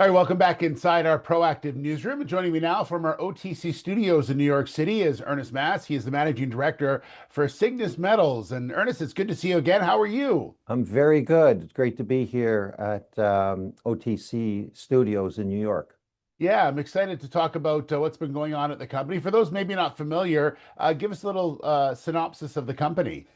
All right, welcome back inside our proactive newsroom. Joining me now from our OTC studios in New York City is Ernest Mass. He is the managing director for Cygnus Metals. And Ernest, it's good to see you again. How are you? I'm very good. It's great to be here at OTC Studios in New York. Yeah, I'm excited to talk about what's been going on at the company. For those maybe not familiar, give us a little synopsis of the company.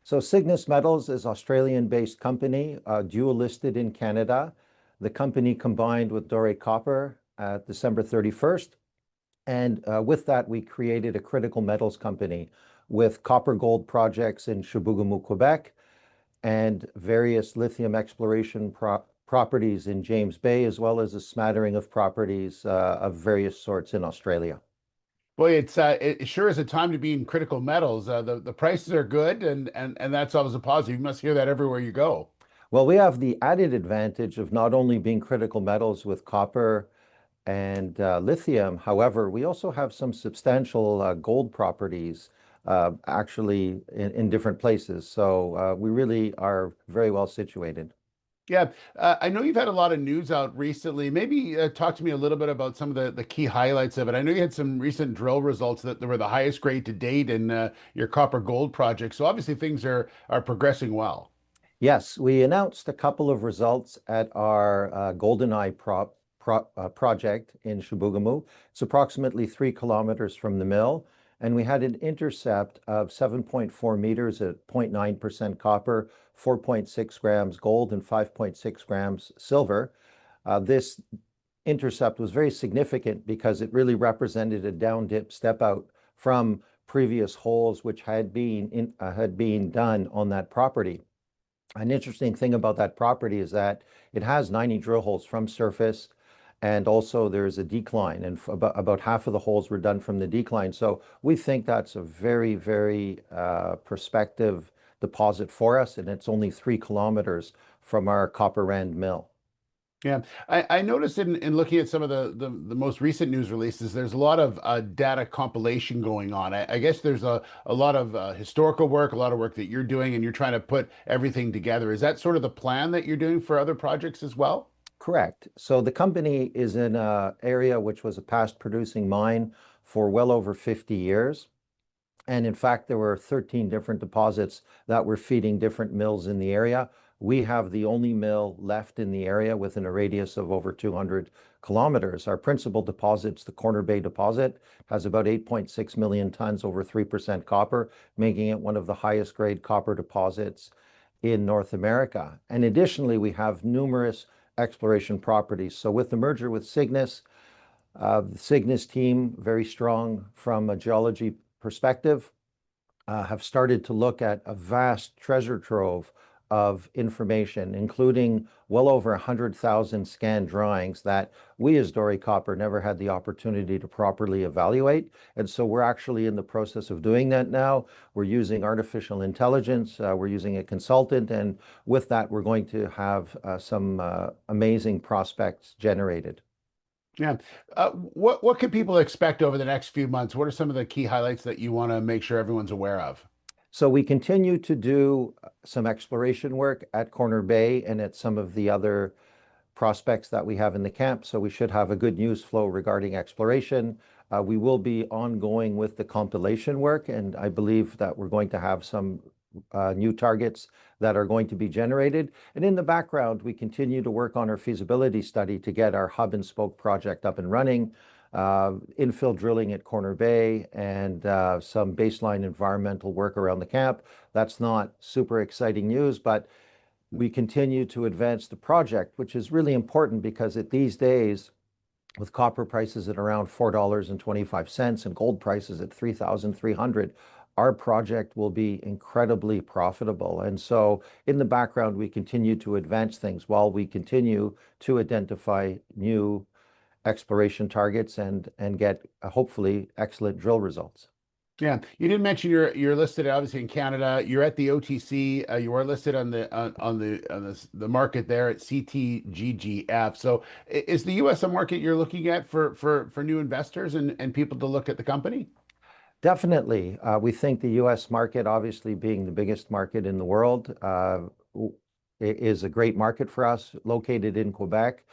So Cygnus Metals is Australian-based company, dual listed in Canada. The company combined with Doré Copper at December 31st. And with that, we created a critical metals company with copper gold projects in Chibougamau, Quebec, and various lithium exploration properties in James Bay, as well as a smattering of properties of various sorts in Australia. Boy, it sure is a time to be in critical metals. The prices are good, and that's always a positive. You must hear that everywhere you go. Well, we have the added advantage of not only being critical metals with copper and lithium. However, we also have some substantial gold properties actually in different places. So we really are very well situated. Yeah, I know you've had a lot of news out recently. Maybe talk to me a little bit about some of the key highlights of it. I know you had some recent drill results that were the highest grade to date in your copper gold project. So obviously things are progressing well. Yes, we announced a couple of results at our GoldenEye project in Chibougamau. It's approximately 3 kilometers from the mill, and we had an intercept of 7.4 meters at 0.9% copper, 4.6 grams gold, and 5.6 grams silver. This intercept was very significant because it really represented a down dip step out from previous holes which had been done on that property. An interesting thing about that property is that it has 90 drill holes from surface, and also there's a decline, and about half of the holes were done from the decline. So we think that's a very, very prospective deposit for us, and it's only 3 kilometers from our Copper Rand mill. Yeah, I noticed in looking at some of the most recent news releases, there's a lot of data compilation going on. I guess there's a lot of historical work, a lot of work that you're doing, and you're trying to put everything together. Is that sort of the plan that you're doing for other projects as well? Correct. So the company is in an area which was a past producing mine for well over 50 years. And in fact, there were 13 different deposits that were feeding different mills in the area. We have the only mill left in the area within a radius of over 200 kilometers. Our principal deposit's the Corner Bay deposit, has about 8.6 million tons, over 3% copper, making it one of the highest grade copper deposits in North America. And additionally, we have numerous exploration properties. So with the merger with Cygnus, the Cygnus team, very strong from a geology perspective, have started to look at a vast treasure trove of information, including well over 100,000 scanned drawings that we as Doré Copper never had the opportunity to properly evaluate. And so we're actually in the process of doing that now. We're using artificial intelligence, we're using a consultant, and with that, we're going to have some amazing prospects generated. Yeah. What can people expect over the next few months? What are some of the key highlights that you want to make sure everyone's aware of? So we continue to do some exploration work at Corner Bay and at some of the other prospects that we have in the camp. So we should have a good news flow regarding exploration. We will be ongoing with the compilation work, and I believe that we're going to have some new targets that are going to be generated. And in the background, we continue to work on our feasibility study to get our hub and spoke project up and running, infill drilling at Corner Bay, and some baseline environmental work around the camp. That's not super exciting news, but we continue to advance the project, which is really important because at these days, with copper prices at around $4.25 and gold prices at 3,300, our project will be incredibly profitable. And so in the background, we continue to advance things while we continue to identify new exploration targets and get hopefully excellent drill results. Yeah, you didn't mention you're listed obviously in Canada. You're at the OTC. You are listed on the market there at CTGGF. So is the US a market you're looking at for new investors and people to look at the company? Definitely. We think the US market, obviously being the biggest market in the world, is a great market for us, located in Quebec.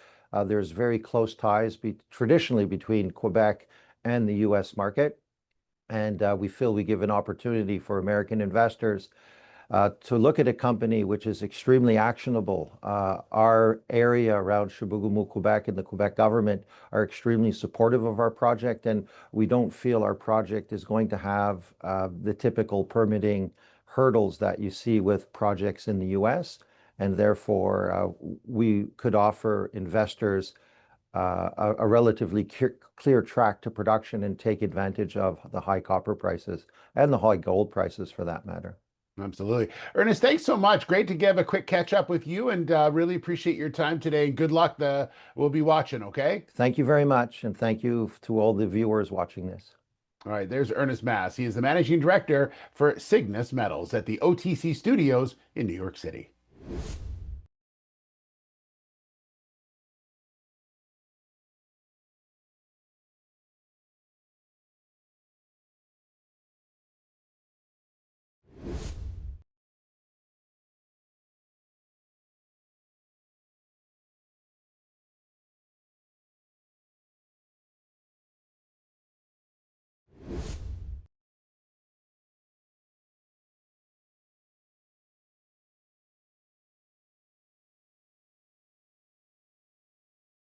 There's very close ties traditionally between Quebec and the US market. And we feel we give an opportunity for American investors to look at a company which is extremely actionable. Our area around Chibougamau, Quebec, and the Quebec government are extremely supportive of our project, and we don't feel our project is going to have the typical permitting hurdles that you see with projects in the US, and therefore we could offer investors a relatively clear track to production and take advantage of the high copper prices and the high gold prices for that matter. Absolutely. Ernest, thanks so much. Great to have a quick catch up with you and really appreciate your time today. Good luck. We'll be watching, okay? Thank you very much, and thank you to all the viewers watching this. All right, there's Ernest Mass. He is the managing director for Cygnus Metals at the OTC Studios in New York City.